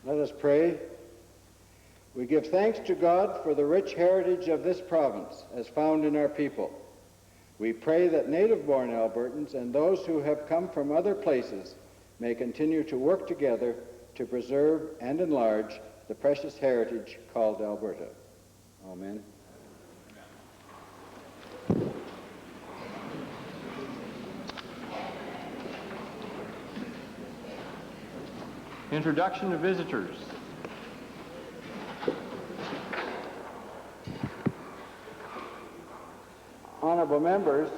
Let us pray. We give thanks to God for the rich heritage of this province as found in our people. We pray that native-born Albertans and those who have come from other places may continue to work together to preserve and enlarge the precious heritage called Alberta. Amen. Introduction to visitors. Honorable members,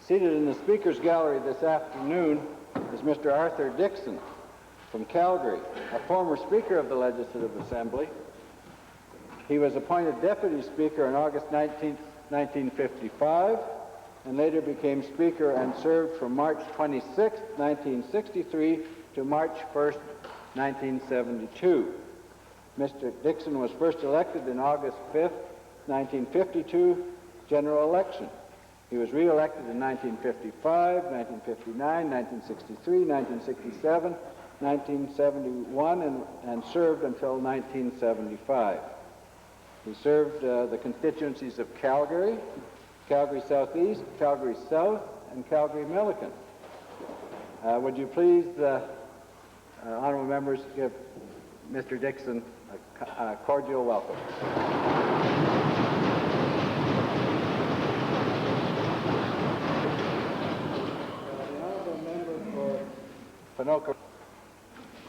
seated in the Speaker's Gallery this afternoon is Mr. Arthur Dixon from Calgary, a former Speaker of the Legislative Assembly. He was appointed Deputy Speaker on August 19, 1955, and later became Speaker and served from March 26, 1963 to March 1, 1972. Mr. Dixon was first elected in August 5, 1952 general election. He was re-elected in 1955, 1959, 1963, 1967, 1971, and served until 1975. He served the constituencies of Calgary, Calgary Southeast, Calgary South, and Calgary Milliken. Would you please, honorable members, give Mr. Dixon a cordial welcome.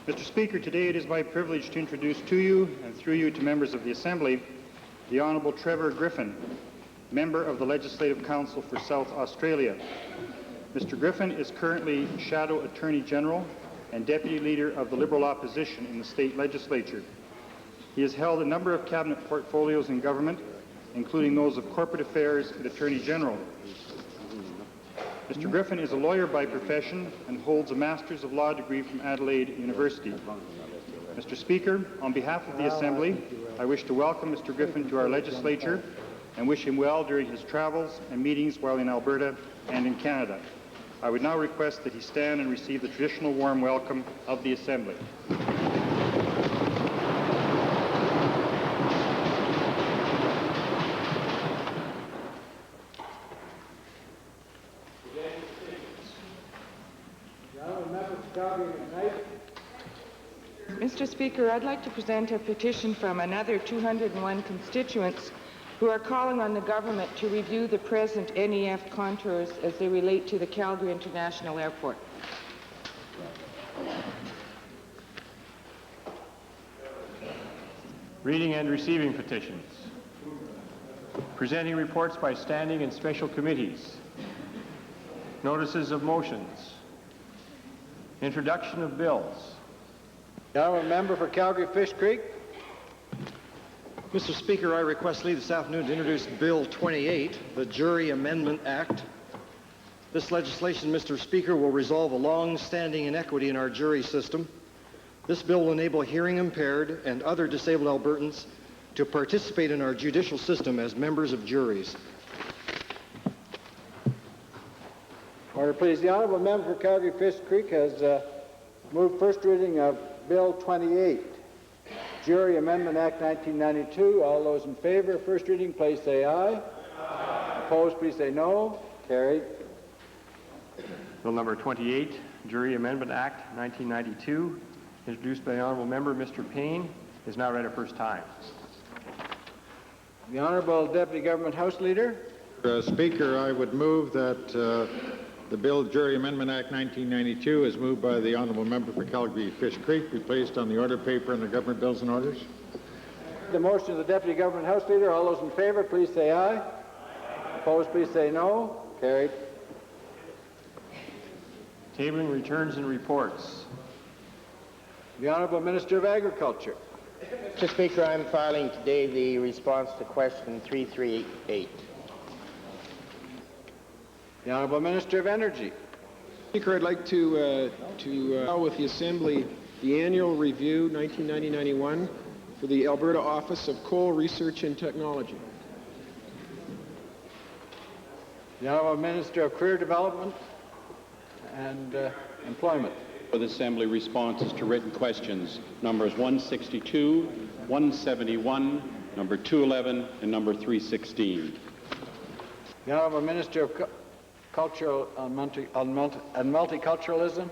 Mr. Speaker, today it is my privilege to introduce to you, and through you to members of the Assembly, the Honourable Trevor Griffin, Member of the Legislative Council for South Australia. Mr. Griffin is currently Shadow Attorney General and Deputy Leader of the Liberal Opposition in the State Legislature. He has held a number of cabinet portfolios in government, including those of Corporate Affairs and Attorney General. Mr. Griffin is a lawyer by profession and holds a Master's of Law degree from Adelaide University. Mr. Speaker, on behalf of the Assembly, I wish to welcome Mr. Griffin to our legislature and wish him well during his travels and meetings while in Alberta and in Canada. I would now request that he stand and receive the traditional warm welcome of the Assembly. Mr. Speaker, I'd like to present a petition from another 201 constituents who are calling on the government to review the present NEF contours as they relate to the Calgary International Airport. Reading and receiving petitions. Presenting reports by standing and special committees. Notices of motions. Introduction of bills. The honourable member for Calgary Fish Creek. Mr. Speaker, I request leave this afternoon to introduce Bill 28, the Jury Amendment Act. This legislation, Mr. Speaker, will resolve a long-standing inequity in our jury system. This bill will enable hearing impaired and other disabled Albertans to participate in our judicial system as members of juries. Order, please. The honourable member for Calgary Fish Creek has moved first reading of Bill 28, Jury Amendment Act 1992. All those in favor of first reading, please say aye. Aye. Opposed, please say no. Carried. Bill number 28, Jury Amendment Act 1992, introduced by the honourable member, Mr. Payne, is now read a first time. The Honourable Deputy Government House Leader. Speaker, I would move that the Bill Jury Amendment Act 1992, as moved by the Honourable Member for Calgary Fish Creek, be placed on the order paper in the Government Bills and Orders. The motion of the Deputy Government House Leader. All those in favor, please say aye. Aye. Opposed, please say no. Carried. Tabling returns and reports. The Honourable Minister of Agriculture. Mr. Speaker, I'm filing today the response to question 338. The Honourable Minister of Energy. Speaker, I'd like to file with the Assembly the annual review 1990-91 for the Alberta Office of Coal Research and Technology. The Honourable Minister of Career Development and Employment. for the Assembly responses to written questions, numbers 162, 171, number 211, and number 316. The Honourable Minister of Culture and Multiculturalism.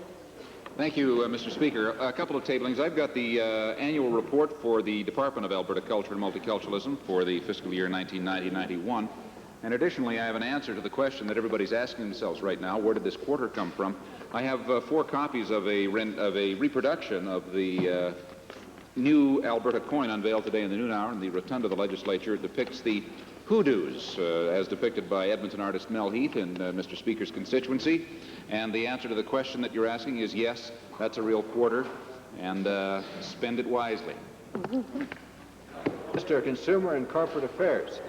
Thank you, Mr. Speaker. A couple of tablings. I've got the annual report for the Department of Alberta Culture and Multiculturalism for the fiscal year 1990-91. And additionally, I have an answer to the question that everybody's asking themselves right now: where did this quarter come from? I have 4 copies of a reproduction of the new Alberta coin unveiled today in the noon hour in the rotunda of the legislature. It depicts the hoodoos as depicted by Edmonton artist Mel Heath in Mr. Speaker's constituency. And the answer to the question that you're asking is yes, that's a real quarter, and spend it wisely. Mr. Consumer and Corporate Affairs.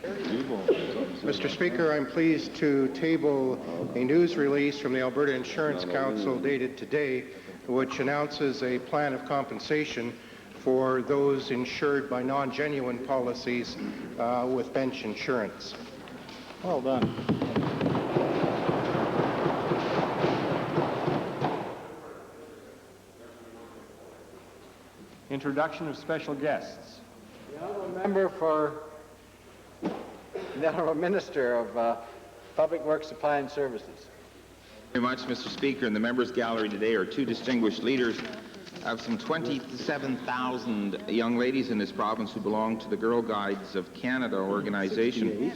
Mr. Speaker, I'm pleased to table a news release from the Alberta Insurance Council dated today, which announces a plan of compensation for those insured by non-genuine policies with bench insurance. Well done. Introduction of special guests. The Honourable Minister of Public Works, Supply and Services. Very much, Mr. Speaker. In the members' gallery today are 2 distinguished leaders of some 27,000 young ladies in this province who belong to the Girl Guides of Canada organization.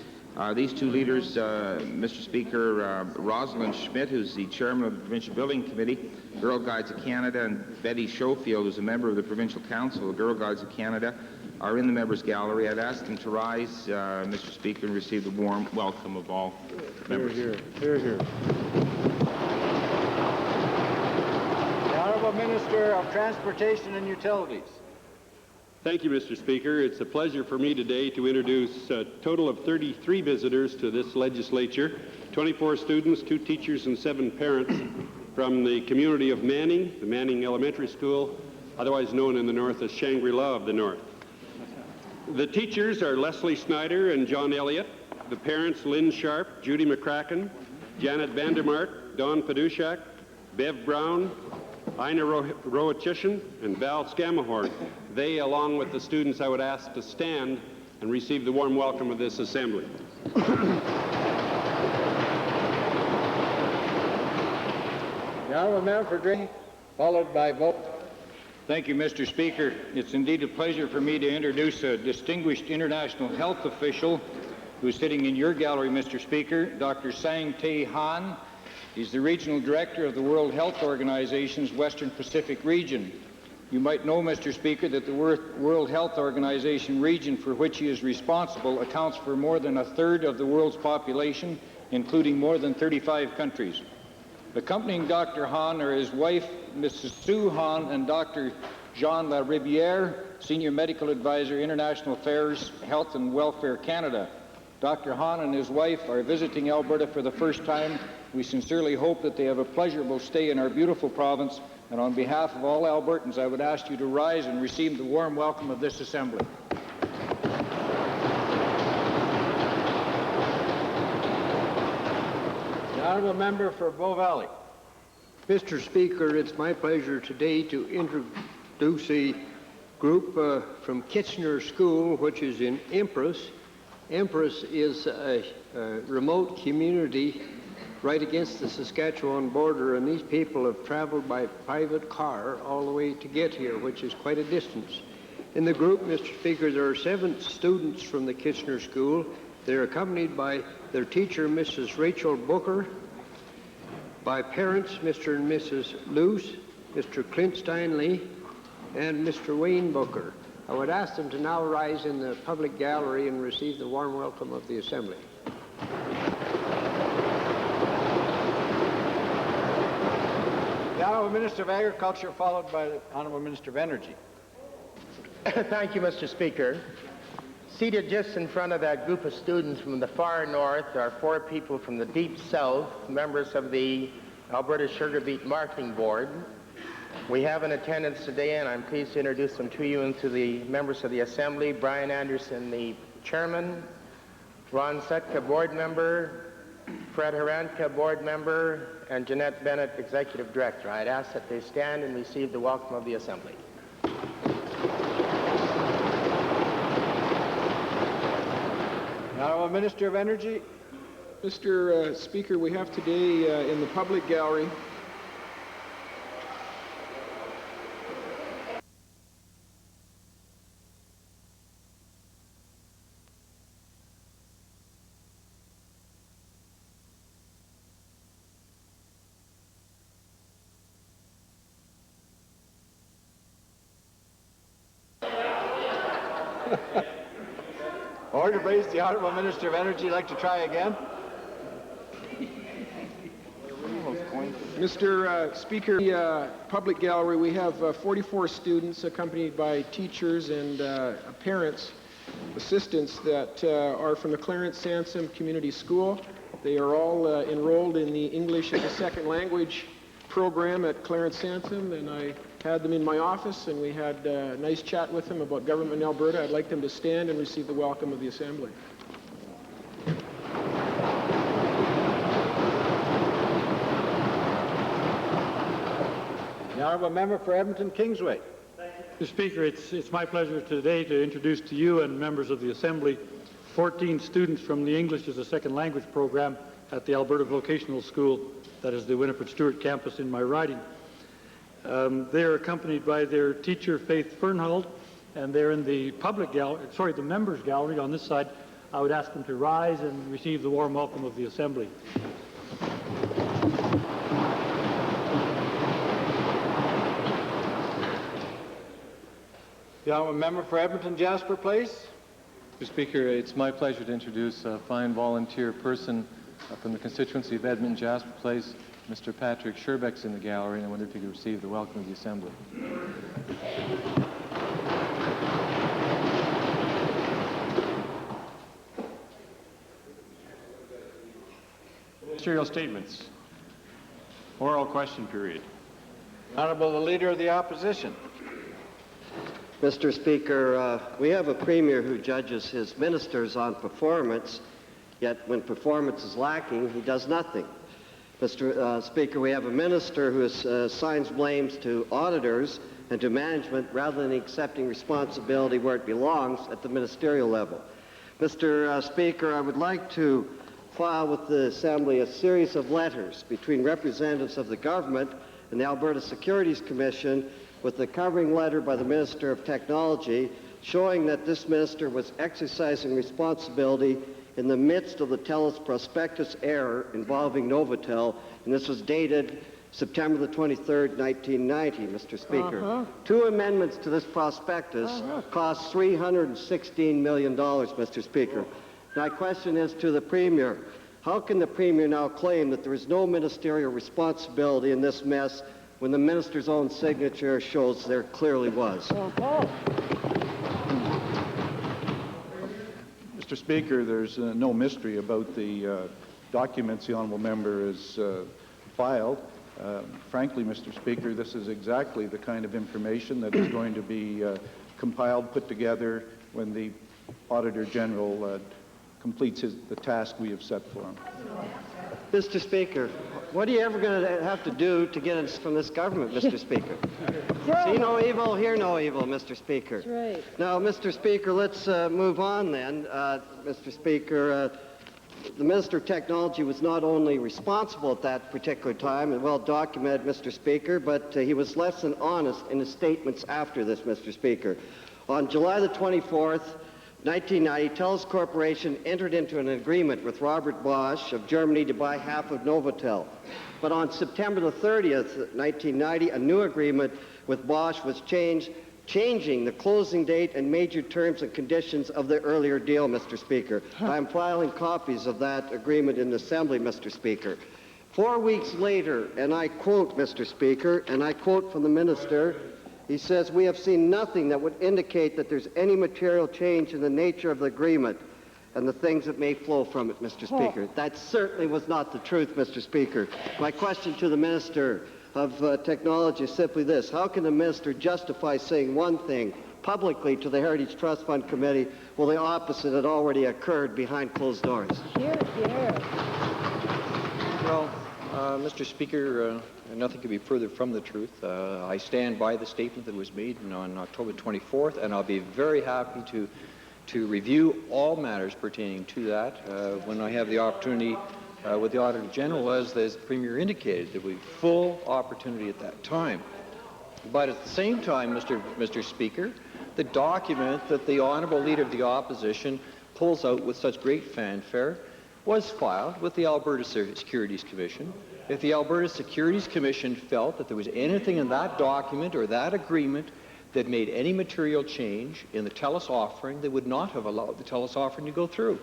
These 2 leaders, Mr. Speaker, Rosalind Schmidt, who's the chairman of the Provincial Building Committee, Girl Guides of Canada, and Betty Schofield, who's a member of the Provincial Council of Girl Guides of Canada, are in the members' gallery. I'd ask them to rise, Mr. Speaker, and receive the warm welcome of all members. Hear, hear. Hear, hear. The Honourable Minister of Transportation and Utilities. Thank you, Mr. Speaker. It's a pleasure for me today to introduce a total of 33 visitors to this legislature, 24 students, 2 teachers, and 7 parents from the community of Manning, the Manning Elementary School, otherwise known in the north as Shangri-La of the North. The teachers are Leslie Snyder and John Elliott. The parents, Lynn Sharp, Judy McCracken, Janet Vandermark, Dawn Padushak, Bev Brown, Ina Roachishin, and Val Scamahorn. They, along with the students, I would ask to stand and receive the warm welcome of this assembly. The Honourable Member for Drayton, followed by vote. Thank you, Mr. Speaker. It's indeed a pleasure for me to introduce a distinguished international health official who's sitting in your gallery, Mr. Speaker, Dr. Sang Tae Han. He's the Regional Director of the World Health Organization's Western Pacific region. You might know, Mr. Speaker, that the World Health Organization region for which he is responsible accounts for more than 1/3 of the world's population, including more than 35 countries. Accompanying Dr. Han are his wife, Mrs. Sue Han, and Dr. Jean Larivière, Senior Medical Advisor, International Affairs, Health and Welfare Canada. Dr. Han and his wife are visiting Alberta for the first time. We sincerely hope that they have a pleasurable stay in our beautiful province, and on behalf of all Albertans, I would ask you to rise and receive the warm welcome of this assembly. The Honourable Member for Bow Valley. Mr. Speaker, it's my pleasure today to introduce a group from Kitchener School, which is in Empress. Empress is a remote community right against the Saskatchewan border, and these people have traveled by private car all the way to get here, which is quite a distance. In the group, Mr. Speaker, there are 7 students from the Kitchener School. They're accompanied by their teacher, Mrs. Rachel Booker, by parents, Mr. and Mrs. Luce, Mr. Clint Steinley, and Mr. Wayne Booker. I would ask them to now rise in the public gallery and receive the warm welcome of the Assembly. The Honourable Minister of Agriculture, followed by the Honourable Minister of Energy. Thank you, Mr. Speaker. Seated just in front of that group of students from the far north are 4 people from the deep south, members of the Alberta Sugar Beet Marketing Board. We have in attendance today, and I'm pleased to introduce them to you and to the members of the Assembly: Brian Anderson, the Chairman; Ron Sutka, Board Member; Fred Haranka, Board Member, and Jeanette Bennett, Executive Director. I'd ask that they stand and receive the welcome of the Assembly. The Honourable Minister of Energy. Mr. Speaker, we have today in the public gallery Order, please. The Honourable Minister of Energy like to try again. Mr. Speaker, the public gallery, we have 44 students accompanied by teachers and parents, assistants that are from the Clarence Sansom Community School. They are all enrolled in the English as a Second Language program at Clarence Sansom, and I had them in my office, and we had a nice chat with them about government in Alberta. I'd like them to stand and receive the welcome of the Assembly. The Honourable Member for Edmonton Kingsway. Mr. Speaker, it's my pleasure today to introduce to you and members of the Assembly 14 students from the English as a Second Language program at the Alberta Vocational School, that is the Winifred Stewart campus in my riding. They are accompanied by their teacher, Faith Fernhold, and they're in the public gallery, the members gallery on this side. I would ask them to rise and receive the warm welcome of the Assembly. The Honourable Member for Edmonton Jasper Place. Mr. Speaker, it's my pleasure to introduce a fine volunteer person from the constituency of Edmonton Jasper Place. Mr. Patrick Sherbeck's in the gallery, and I wonder if he could receive the welcome of the Assembly. Ministerial statements. Oral question period. Honourable the Leader of the Opposition. Mr. Speaker, we have a premier who judges his ministers on performance, yet when performance is lacking, he does nothing. Mr. Speaker, we have a minister who assigns blames to auditors and to management rather than accepting responsibility where it belongs at the ministerial level. Mr. Speaker, I would like to file with the Assembly a series of letters between representatives of the government and the Alberta Securities Commission, with the covering letter by the Minister of Technology showing that this minister was exercising responsibility in the midst of the TELUS prospectus error involving Novotel, and this was dated September the 23rd, 1990, Mr. Speaker. Two amendments to this prospectus cost $316 million, Mr. Speaker. My question is to the Premier. How can the Premier now claim that there is no ministerial responsibility in this mess when the minister's own signature shows there clearly was? Mr. Speaker, there's no mystery about the documents the honourable member has filed. Frankly, Mr. Speaker, this is exactly the kind of information that is going to be compiled, put together when the Auditor General completes the task we have set for him. Mr. Speaker, what are you ever going to have to do to get us from this government, Mr. Speaker? See no evil, hear no evil, Mr. Speaker. That's right. Now, Mr. Speaker, let's move on then. Mr. Speaker, the Minister of Technology was not only responsible at that particular time, and well documented, Mr. Speaker, but he was less than honest in his statements after this, Mr. Speaker. On July the 24th, 1990, TELUS Corporation entered into an agreement with Robert Bosch of Germany to buy half of Novotel. But on September the 30th, 1990, a new agreement with Bosch was changing the closing date and major terms and conditions of the earlier deal, Mr. Speaker. I'm filing copies of that agreement in the Assembly, Mr. Speaker. 4 weeks later, and I quote, Mr. Speaker, and I quote from the Minister, he says, "We have seen nothing that would indicate that there's any material change in the nature of the agreement and the things that may flow from it, Mr. Speaker." That certainly was not the truth, Mr. Speaker. My question to the Minister of Technology is simply this. How can the Minister justify saying one thing publicly to the Heritage Trust Fund Committee while the opposite had already occurred behind closed doors? Here, here. Well, Mr. Speaker, nothing could be further from the truth. I stand by the statement that was made on October 24th, and I'll be very happy to review all matters pertaining to that when I have the opportunity with the Auditor General, as the Premier indicated. There will be full opportunity at that time. But at the same time, Mr. Speaker, the document that the Honourable Leader of the Opposition pulls out with such great fanfare was filed with the Alberta Securities Commission. If the Alberta Securities Commission felt that there was anything in that document or that agreement that made any material change in the TELUS offering, they would not have allowed the TELUS offering to go through.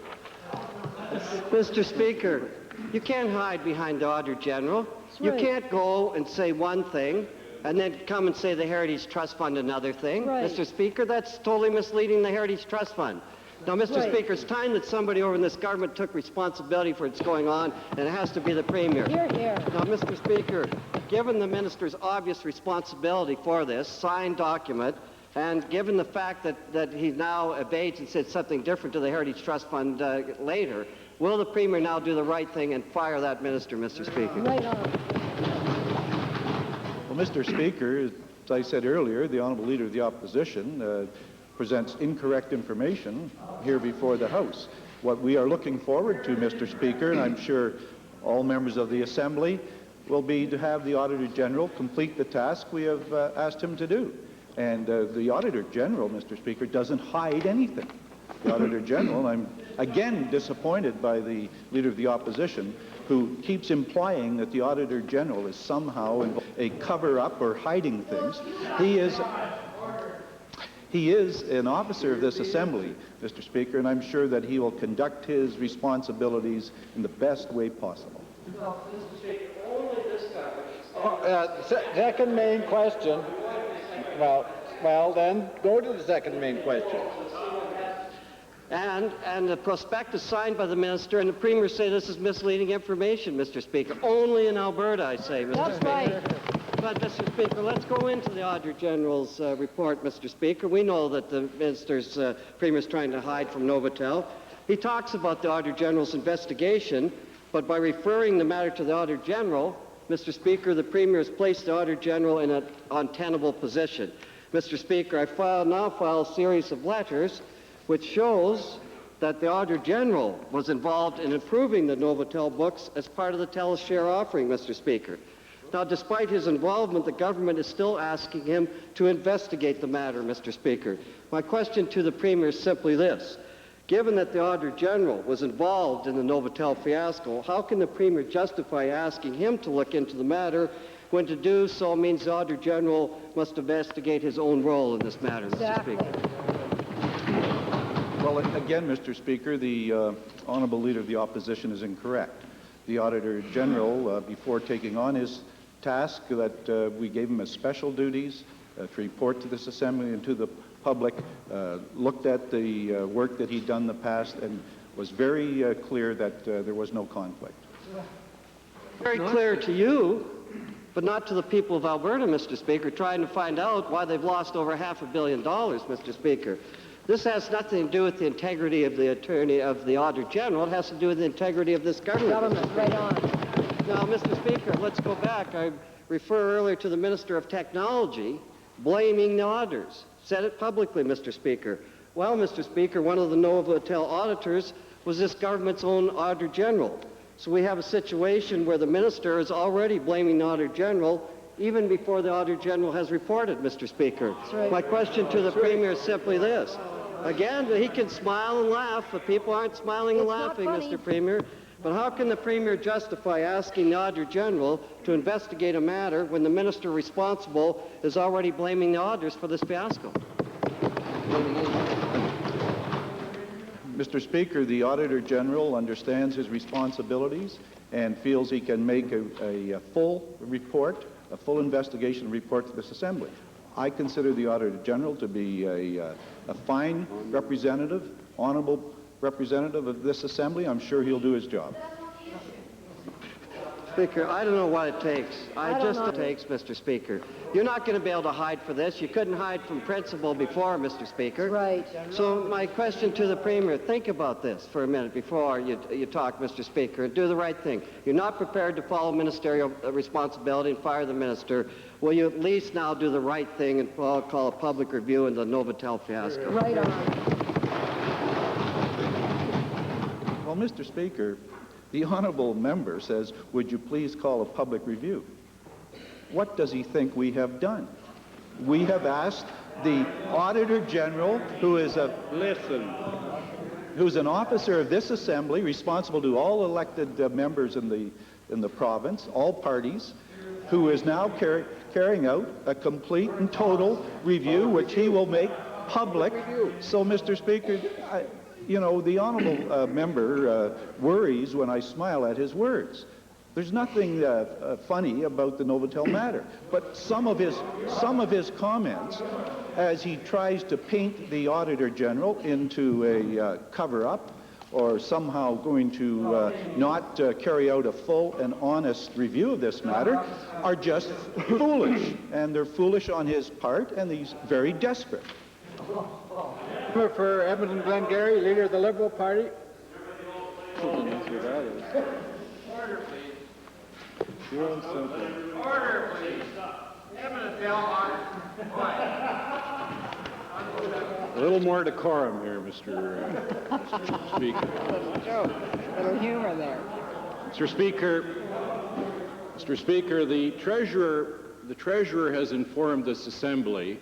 Mr. Speaker, you can't hide behind the Auditor General. You can't go and say one thing and then come and say the Heritage Trust Fund another thing. Mr. Speaker, that's totally misleading the Heritage Trust Fund. Now, Mr. Speaker, it's time that somebody over in this government took responsibility for what's going on, and it has to be the Premier. Hear, hear. Now, Mr. Speaker, given the Minister's obvious responsibility for this signed document, and given the fact that he now evades and said something different to the Heritage Trust Fund later, will the Premier now do the right thing and fire that Minister, Mr. Speaker? Right on. Well, Mr. Speaker, as I said earlier, the Honourable Leader of the Opposition presents incorrect information here before the House. What we are looking forward to, Mr. Speaker, and I'm sure all members of the Assembly, will be to have the Auditor General complete the task we have asked him to do. And the Auditor General, Mr. Speaker, doesn't hide anything. The Auditor General, I'm again disappointed by the Leader of the Opposition, who keeps implying that the Auditor General is somehow a cover-up or hiding things. He is an officer of this Assembly, Mr. Speaker, and I'm sure that he will conduct his responsibilities in the best way possible. Mr. Speaker, only this government... Second main question. Well, then go to the second main question. And the prospectus signed by the Minister and the Premier say this is misleading information, Mr. Speaker. Only in Alberta, I say, Mr. Speaker. Right. But, Mr. Speaker, let's go into the Auditor General's report, Mr. Speaker. We know that the Minister's Premier's trying to hide from Novotel. He talks about the Auditor General's investigation, but by referring the matter to the Auditor General, Mr. Speaker, the Premier has placed the Auditor General in an untenable position. Mr. Speaker, I now file a series of letters which shows that the Auditor General was involved in improving the Novotel books as part of the TELUS share offering, Mr. Speaker. Now, despite his involvement, the government is still asking him to investigate the matter, Mr. Speaker. My question to the Premier is simply this. Given that the Auditor General was involved in the Novotel fiasco, how can the Premier justify asking him to look into the matter when to do so means the Auditor General must investigate his own role in this matter, Mr. Speaker? Well, again, Mr. Speaker, the Honourable Leader of the Opposition is incorrect. The Auditor General, before taking on his task that we gave him as special duties to report to this Assembly and to the public, looked at the work that he'd done in the past and was very clear that there was no conflict. Very clear to you, but not to the people of Alberta, Mr. Speaker, trying to find out why they've lost over $500 million, Mr. Speaker. This has nothing to do with the integrity of the Auditor General. It has to do with the integrity of this government. Right on. Now, Mr. Speaker, let's go back. I refer earlier to the Minister of Technology blaming the auditors. Said it publicly, Mr. Speaker. Well, Mr. Speaker, one of the Novotel auditors was this government's own Auditor General. So we have a situation where the Minister is already blaming the Auditor General even before the Auditor General has reported, Mr. Speaker. Right. My question to the Premier is simply this. Again, he can smile and laugh, but people aren't smiling and laughing, Mr. Premier. But how can the Premier justify asking the Auditor General to investigate a matter when the Minister responsible is already blaming the auditors for this fiasco? Mr. Speaker, the Auditor General understands his responsibilities and feels he can make a full report, a full investigation report to this Assembly. I consider the Auditor General to be a fine representative, honourable representative of this Assembly. I'm sure he'll do his job. Speaker, I don't know what it takes. It takes, Mr. Speaker. You're not going to be able to hide for this. You couldn't hide from principle before, Mr. Speaker. Right. So my question to the Premier, think about this for a minute before you talk, Mr. Speaker, and do the right thing. You're not prepared to follow ministerial responsibility and fire the minister. Will you at least now do the right thing and call a public review into the Novotel fiasco? Right on. Well, Mr. Speaker, the honourable member says, would you please call a public review? What does he think we have done? We have asked the Auditor General, who is who's an officer of this Assembly, responsible to all elected members in the province, all parties, who is now carrying out a complete and total review, which he will make public. So, Mr. Speaker, you know, the honourable member worries when I smile at his words. There's nothing funny about the Novotel matter, but some of his comments, as he tries to paint the Auditor General into a cover-up, or somehow going to not carry out a full and honest review of this matter, are just foolish, and they're foolish on his part, and he's very desperate. For Edmonton Glengarry, Leader of the Liberal Party. Order, please. Order, please. A little more decorum here, Mr. Speaker. A little humor there. Mr. Speaker, the Treasurer has informed this Assembly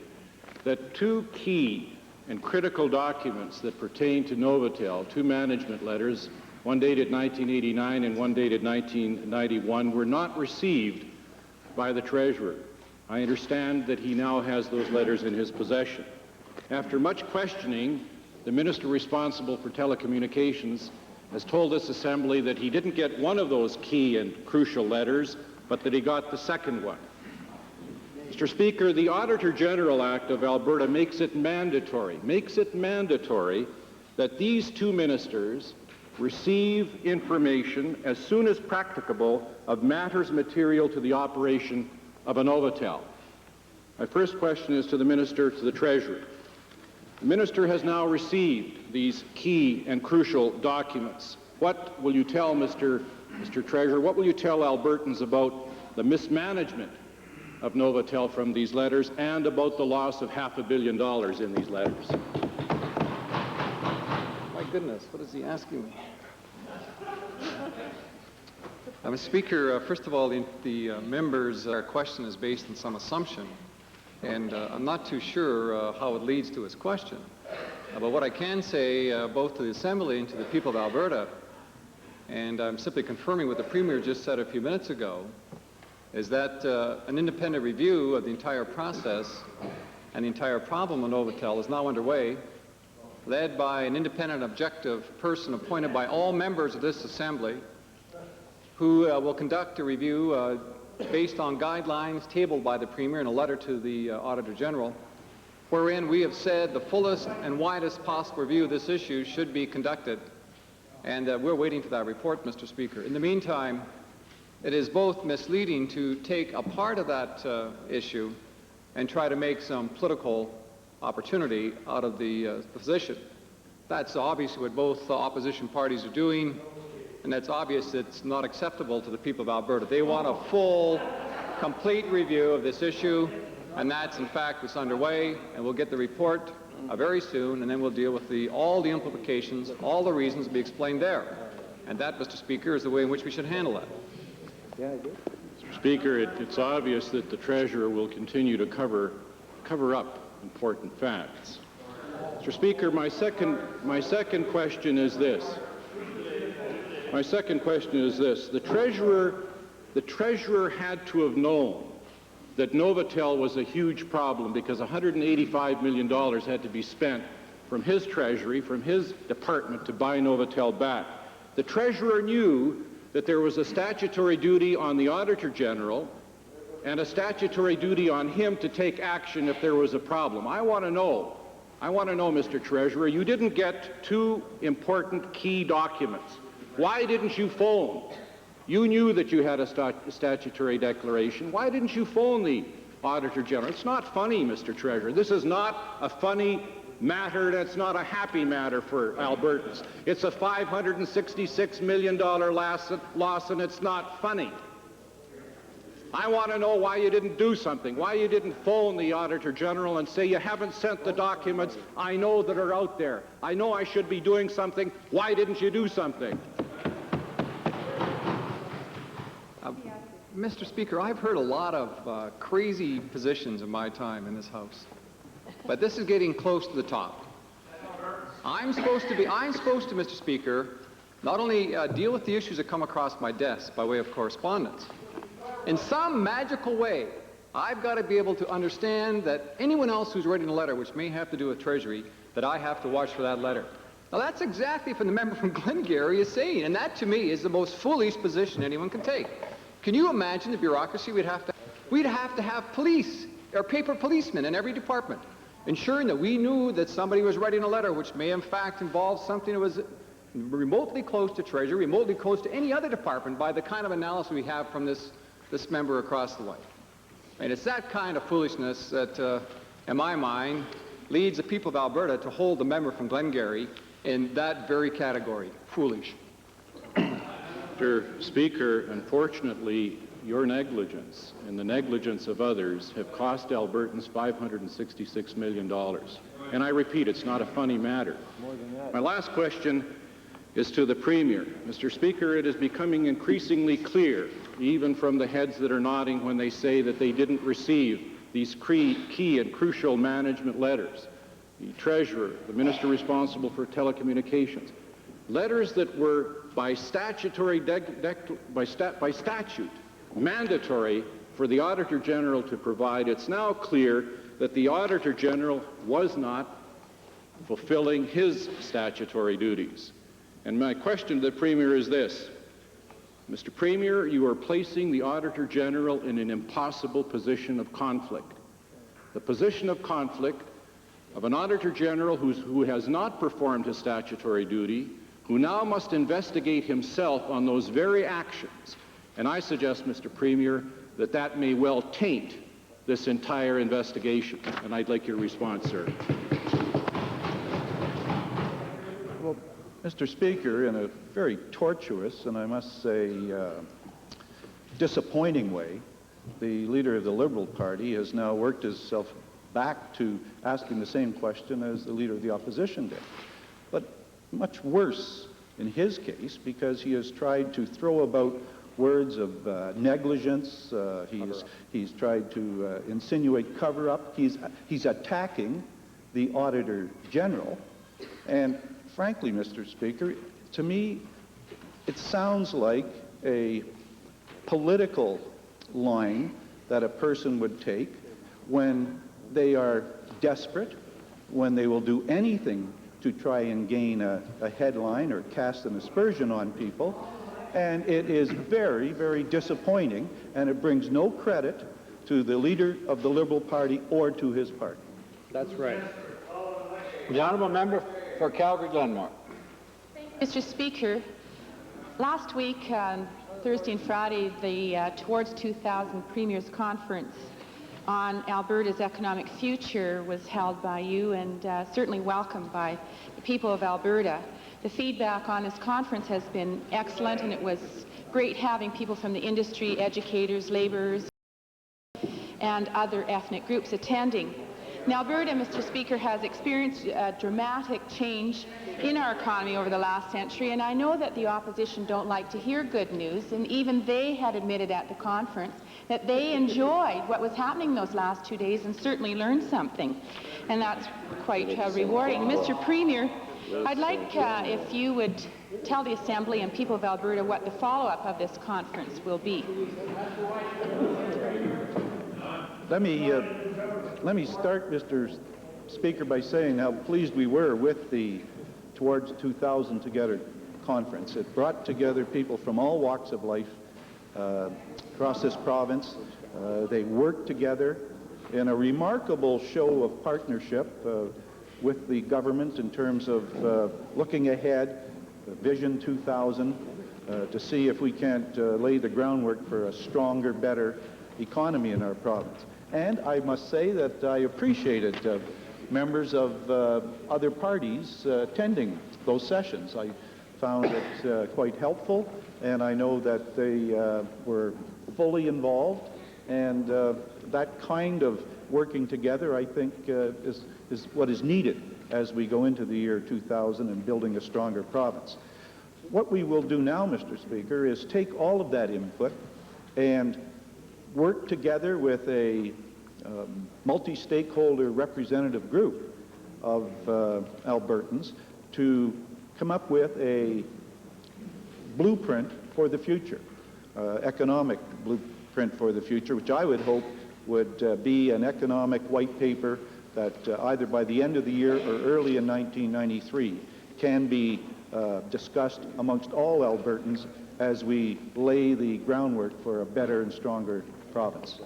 that two key and critical documents that pertain to Novotel, two management letters, one dated 1989 and one dated 1991, were not received by the Treasurer. I understand that he now has those letters in his possession. After much questioning, the Minister responsible for telecommunications has told this Assembly that he didn't get one of those key and crucial letters, but that he got the second one. Mr. Speaker, the Auditor General Act of Alberta makes it mandatory that these two ministers receive information as soon as practicable of matters material to the operation of a Novotel. My first question is to the Minister, to the Treasurer. The Minister has now received these key and crucial documents. What will you tell, Mr. Treasurer, what will you tell Albertans about the mismanagement of Novotel from these letters and about the loss of $500 million in these letters? My goodness, what is he asking me? Mr. Speaker, first of all, the member's question is based on some assumption, and I'm not too sure how it leads to his question. But what I can say, both to the Assembly and to the people of Alberta, and I'm simply confirming what the Premier just said a few minutes ago, is that an independent review of the entire process and the entire problem of Novotel is now underway, led by an independent, objective person appointed by all members of this Assembly, who will conduct a review based on guidelines tabled by the Premier in a letter to the Auditor General, wherein we have said the fullest and widest possible review of this issue should be conducted. And we're waiting for that report, Mr. Speaker. In the meantime, it is both misleading to take a part of that issue and try to make some political opportunity out of the position. That's obviously what both opposition parties are doing, and that's obvious it's not acceptable to the people of Alberta. They want a full, complete review of this issue, and that's in fact what's underway, and we'll get the report very soon, and then we'll deal with all the implications, all the reasons will be explained there. And that, Mr. Speaker, is the way in which we should handle that. Mr. Speaker, it's obvious that the Treasurer will continue to cover up important facts. Mr. Speaker, my second question is this. The Treasurer had to have known that Novotel was a huge problem because $185 million had to be spent from his Treasury, from his department, to buy Novotel back. The Treasurer knew that there was a statutory duty on the Auditor General and a statutory duty on him to take action if there was a problem. I want to know, Mr. Treasurer, you didn't get two important key documents. Why didn't you phone You knew that you had a statutory declaration. Why didn't you phone the Auditor General? It's not funny, Mr. Treasurer. This is not a funny matter, and it's not a happy matter for Albertans. It's a $566 million loss, and it's not funny. I want to know why you didn't do something, why you didn't phone the Auditor General and say you haven't sent the documents I know that are out there. I know I should be doing something. Why didn't you do something? Mr. Speaker, I've heard a lot of crazy positions in my time in this House, but this is getting close to the top. I'm supposed to, Mr. Speaker, not only deal with the issues that come across my desk by way of correspondence. In some magical way, I've got to be able to understand that anyone else who's writing a letter, which may have to do with Treasury, that I have to watch for that letter. Now, that's exactly what the member from Glengarry is saying, and that, to me, is the most foolish position anyone can take. Can you imagine the bureaucracy we'd have to have police, or paper policemen in every department, ensuring that we knew that somebody was writing a letter which may in fact involve something that was remotely close to Treasury, remotely close to any other department by the kind of analysis we have from this member across the way. And it's that kind of foolishness that, in my mind, leads the people of Alberta to hold the member from Glengarry in that very category, foolish. Mr. Speaker, unfortunately, your negligence and the negligence of others have cost Albertans $566 million. And I repeat, it's not a funny matter. My last question is to the Premier. Mr. Speaker, it is becoming increasingly clear, even from the heads that are nodding when they say that they didn't receive these key and crucial management letters, the Treasurer, the Minister responsible for telecommunications, letters that were by statute mandatory for the Auditor General to provide. It's now clear that the Auditor General was not fulfilling his statutory duties. And my question to the Premier is this. Mr. Premier, you are placing the Auditor General in an impossible position of conflict. The position of conflict of an Auditor General who has not performed his statutory duty, who now must investigate himself on those very actions. And I suggest, Mr. Premier, that that may well taint this entire investigation. And I'd like your response, sir. Well, Mr. Speaker, in a very tortuous and I must say disappointing way, the leader of the Liberal Party has now worked himself back to asking the same question as the leader of the opposition did. But much worse in his case, because he has tried to throw about words of negligence. He's tried to insinuate cover-up. He's attacking the Auditor General. And frankly, Mr. Speaker, to me, it sounds like a political line that a person would take when they are desperate, when they will do anything to try and gain a headline or cast an aspersion on people. And it is very, very disappointing, and it brings no credit to the leader of the Liberal Party or to his party. That's right. The honourable member for Calgary-Glenmore. Mr. Speaker, last week, on Thursday and Friday, the Towards 2000 Premiers Conference on Alberta's economic future was held by you and certainly welcomed by the people of Alberta. The feedback on this conference has been excellent, and it was great having people from the industry, educators, labourers, and other ethnic groups attending. Now, Alberta, Mr. Speaker, has experienced a dramatic change in our economy over the last century, and I know that the opposition don't like to hear good news, and even they had admitted at the conference that they enjoyed what was happening those last 2 days and certainly learned something, and that's quite rewarding. Mr. Premier, I'd like if you would tell the Assembly and people of Alberta what the follow-up of this conference will be. Let me start, Mr. Speaker, by saying how pleased we were with the Towards 2000 Together conference. It brought together people from all walks of life across this province. They worked together in a remarkable show of partnership with the government in terms of looking ahead, Vision 2000, to see if we can't lay the groundwork for a stronger, better economy in our province. And I must say that I appreciated members of other parties attending those sessions. I found it quite helpful, and I know that they were fully involved, and that kind of working together, I think, is what is needed as we go into the year 2000 and building a stronger province. What we will do now, Mr. Speaker, is take all of that input and work together with a multi-stakeholder representative group of Albertans to come up with a blueprint for the future, economic blueprint for the future, which I would hope would be an economic white paper that either by the end of the year or early in 1993 can be discussed amongst all Albertans as we lay the groundwork for a better and stronger province.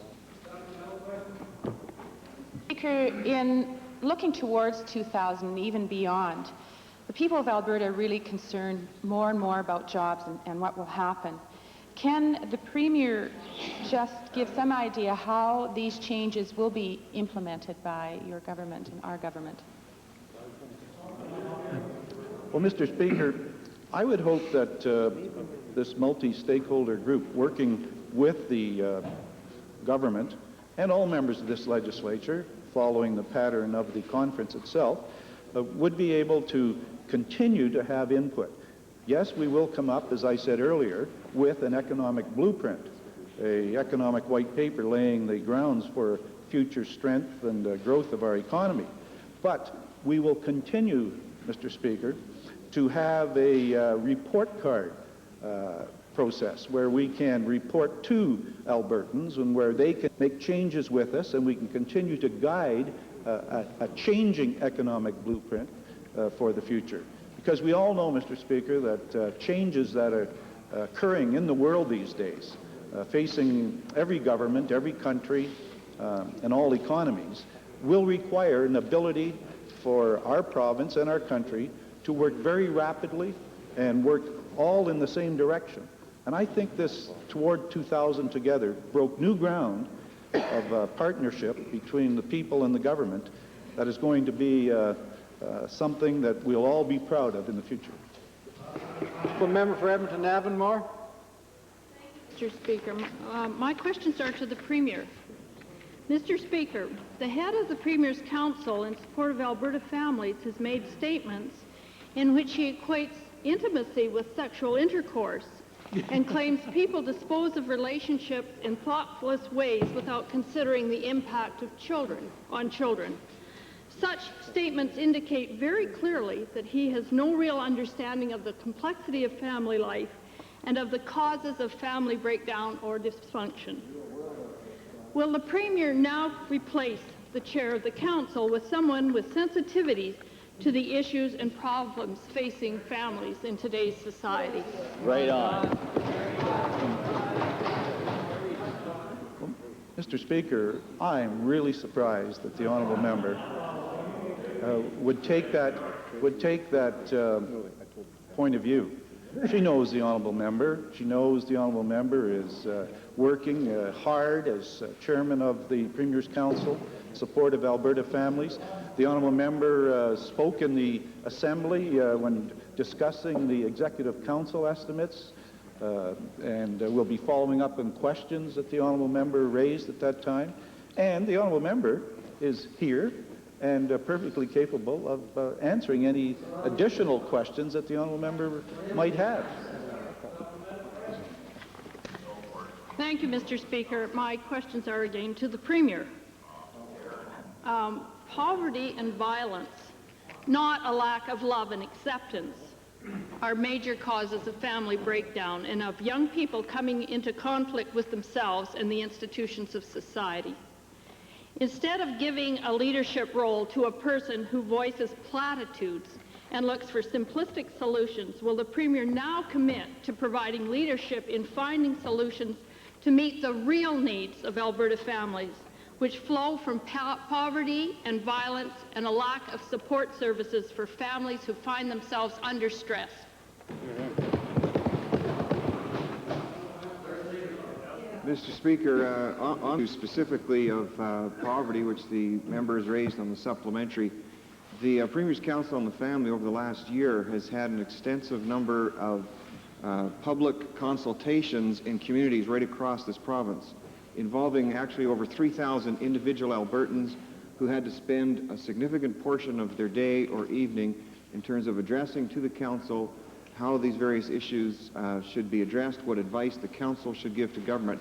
Speaker, in looking towards 2000 and even beyond, the people of Alberta are really concerned more and more about jobs and what will happen. Can the Premier just give some idea how these changes will be implemented by your government and our government? Well, Mr. Speaker, I would hope that this multi-stakeholder group working with the government and all members of this legislature, following the pattern of the conference itself, would be able to continue to have input. Yes, we will come up, as I said earlier, with an economic blueprint, an economic white paper laying the grounds for future strength and growth of our economy. But we will continue, Mr. Speaker, to have a report card process where we can report to Albertans and where they can make changes with us, and we can continue to guide a changing economic blueprint for the future. Because we all know, Mr. Speaker, that changes that are occurring in the world these days, facing every government, every country, and all economies, will require an ability for our province and our country to work very rapidly and work all in the same direction. And I think this Toward 2000 Together broke new ground of partnership between the people and the government that is going to be something that we'll all be proud of in the future. The member for Edmonton Avonmore. Mr. Speaker, my questions are to the Premier. Mr. Speaker, the head of the Premier's Council in support of Alberta families has made statements in which he equates intimacy with sexual intercourse and claims people dispose of relationships in thoughtless ways without considering the impact of on children. Such statements indicate very clearly that he has no real understanding of the complexity of family life and of the causes of family breakdown or dysfunction. Will the Premier now replace the chair of the Council with someone with sensitivities to the issues and problems facing families in today's society? Right on. Mr. Speaker, I'm really surprised that the honourable member would take that point of view. She knows the honourable member. She knows the honourable member is working hard as chairman of the Premier's Council in support of Alberta families. The honourable member spoke in the Assembly when discussing the Executive Council estimates, and will be following up on questions that the honourable member raised at that time. And the honourable member is here and perfectly capable of answering any additional questions that the honourable member might have. Thank you, Mr. Speaker. My questions are again to the Premier. Poverty and violence, not a lack of love and acceptance, are major causes of family breakdown and of young people coming into conflict with themselves and the institutions of society. Instead of giving a leadership role to a person who voices platitudes and looks for simplistic solutions, will the Premier now commit to providing leadership in finding solutions to meet the real needs of Alberta families, which flow from poverty and violence and a lack of support services for families who find themselves under stress? Mr. Speaker, on specifically of poverty, which the members raised on the supplementary, the Premier's Council on the Family over the last year has had an extensive number of public consultations in communities right across this province, involving actually over 3,000 individual Albertans who had to spend a significant portion of their day or evening in terms of addressing to the Council how these various issues should be addressed, what advice the Council should give to government.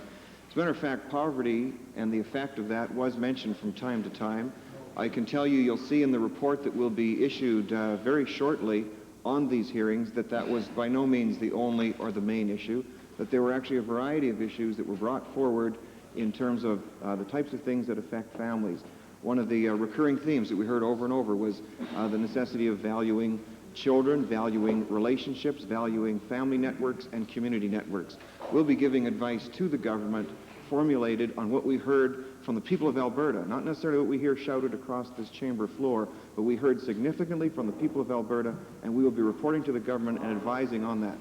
As a matter of fact, poverty and the effect of that was mentioned from time to time. I can tell you, you'll see in the report that will be issued very shortly on these hearings that was by no means the only or the main issue, that there were actually a variety of issues that were brought forward in terms of the types of things that affect families. One of the recurring themes that we heard over and over was the necessity of valuing children, valuing relationships, valuing family networks and community networks. We'll be giving advice to the government formulated on what we heard from the people of Alberta, not necessarily what we hear shouted across this chamber floor, but we heard significantly from the people of Alberta, and we will be reporting to the government and advising on that.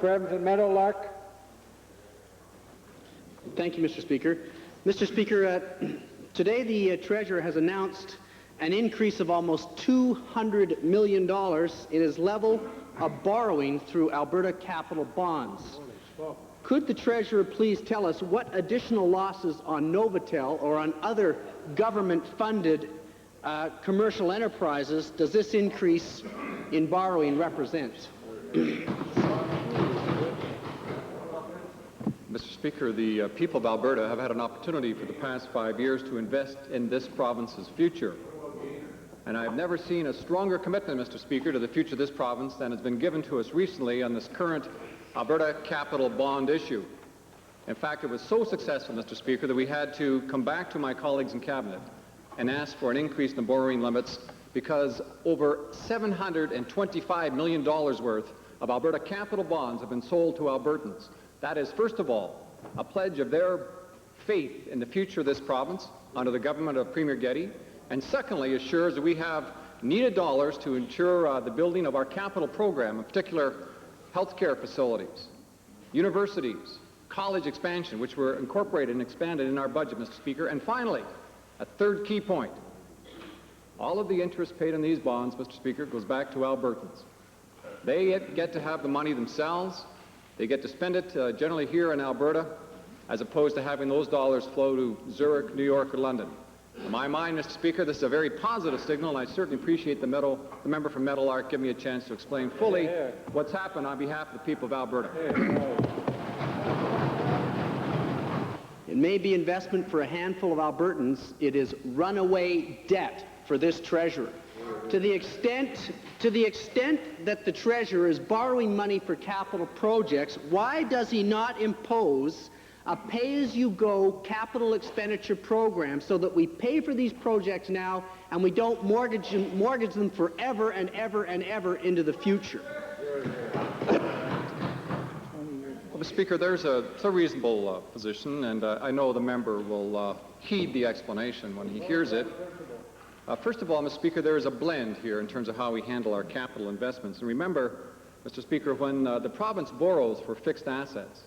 For Edmonton Meadowlark. Thank you, Mr. Speaker. Mr. Speaker, today the Treasurer has announced an increase of almost $200 million in his level of borrowing through Alberta capital bonds. Could the Treasurer please tell us what additional losses on Novotel or on other government-funded commercial enterprises does this increase in borrowing represent? Mr. Speaker, the people of Alberta have had an opportunity for the past 5 years to invest in this province's future. And I have never seen a stronger commitment, Mr. Speaker, to the future of this province than has been given to us recently on this current Alberta capital bond issue. In fact, it was so successful, Mr. Speaker, that we had to come back to my colleagues in Cabinet and ask for an increase in the borrowing limits because over $725 million worth of Alberta capital bonds have been sold to Albertans. That is, first of all, a pledge of their faith in the future of this province under the government of Premier Getty, and secondly, assures that we have needed dollars to ensure the building of our capital program, in particular healthcare facilities, universities, college expansion, which were incorporated and expanded in our budget, Mr. Speaker. And finally, a third key point. All of the interest paid on these bonds, Mr. Speaker, goes back to Albertans. They get to have the money themselves. They get to spend it generally here in Alberta, as opposed to having those dollars flow to Zurich, New York, or London. In my mind, Mr. Speaker, this is a very positive signal, and I certainly appreciate the member from Meadowlark giving me a chance to explain fully what's happened on behalf of the people of Alberta. It may be investment for a handful of Albertans. It is runaway debt for this Treasurer. To the extent that the Treasurer is borrowing money for capital projects, why does he not impose a pay-as-you-go capital expenditure program so that we pay for these projects now and we don't mortgage them forever and ever and ever into the future? Well, Mr. Speaker, it's a reasonable position, and I know the member will heed the explanation when he hears it. First of all, Mr. Speaker, there is a blend here in terms of how we handle our capital investments. And remember, Mr. Speaker, when the province borrows for fixed assets,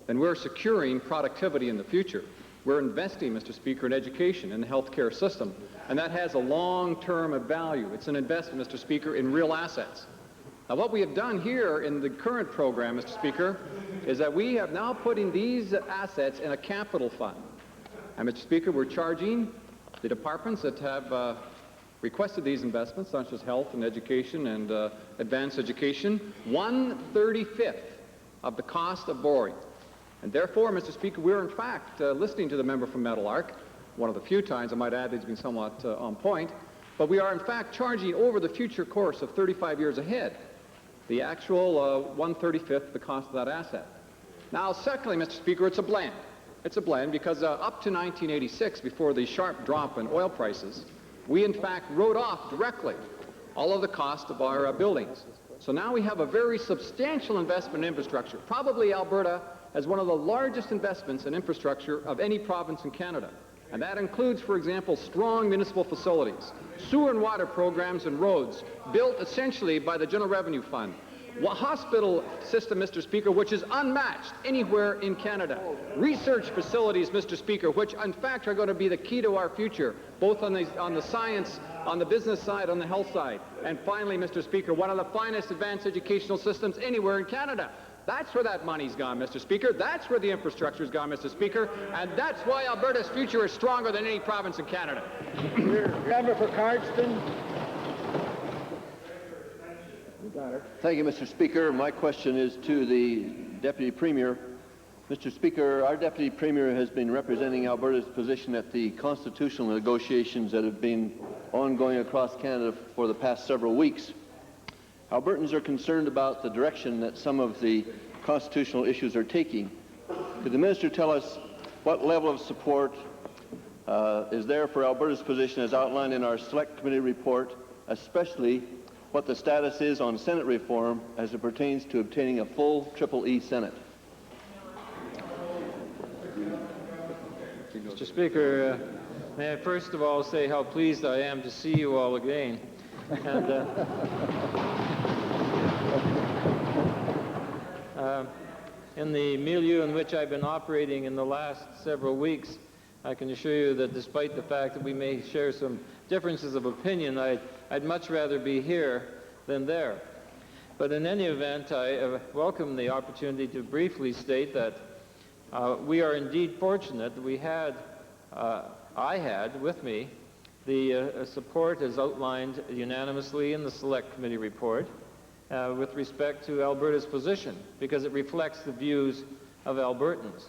then we're securing productivity in the future. We're investing, Mr. Speaker, in education, in the healthcare system, and that has a long-term value. It's an investment, Mr. Speaker, in real assets. Now, what we have done here in the current program, Mr. Speaker, is that we have now putting these assets in a capital fund. And, Mr. Speaker, we're charging the departments that have requested these investments, such as health and education and advanced education, 1/35 of the cost of borrowing. And therefore, Mr. Speaker, we're in fact listening to the member from Meadowlark, one of the few times, I might add, that he's been somewhat on point, but we are in fact charging over the future course of 35 years ahead the actual 1/35 the cost of that asset. Now, secondly, Mr. Speaker, it's a blend. It's a blend because up to 1986, before the sharp drop in oil prices, we in fact wrote off directly all of the cost of our buildings. So now we have a very substantial investment in infrastructure. Probably Alberta has one of the largest investments in infrastructure of any province in Canada. And that includes, for example, strong municipal facilities, sewer and water programs and roads built essentially by the General Revenue Fund, hospital system, Mr. Speaker, which is unmatched anywhere in Canada. Research facilities, Mr. Speaker, which in fact are going to be the key to our future, both on the science, on the business side, on the health side. And finally, Mr. Speaker, one of the finest advanced educational systems anywhere in Canada. That's where that money's gone, Mr. Speaker. That's where the infrastructure's gone, Mr. Speaker. And that's why Alberta's future is stronger than any province in Canada. Member for Cardston. Thank you, Mr. Speaker. My question is to the Deputy Premier. Mr. Speaker, our Deputy Premier has been representing Alberta's position at the constitutional negotiations that have been ongoing across Canada for the past several weeks. Albertans are concerned about the direction that some of the constitutional issues are taking. Could the Minister tell us what level of support is there for Alberta's position as outlined in our Select Committee report, especially what the status is on Senate reform as it pertains to obtaining a full EEE Senate? Mr. Speaker, may I first of all say how pleased I am to see you all again. And, in the milieu in which I've been operating in the last several weeks, I can assure you that despite the fact that we may share some differences of opinion, I'd much rather be here than there. But in any event, I welcome the opportunity to briefly state that we are indeed fortunate that we had, I had with me, the support as outlined unanimously in the Select Committee report with respect to Alberta's position, because it reflects the views of Albertans.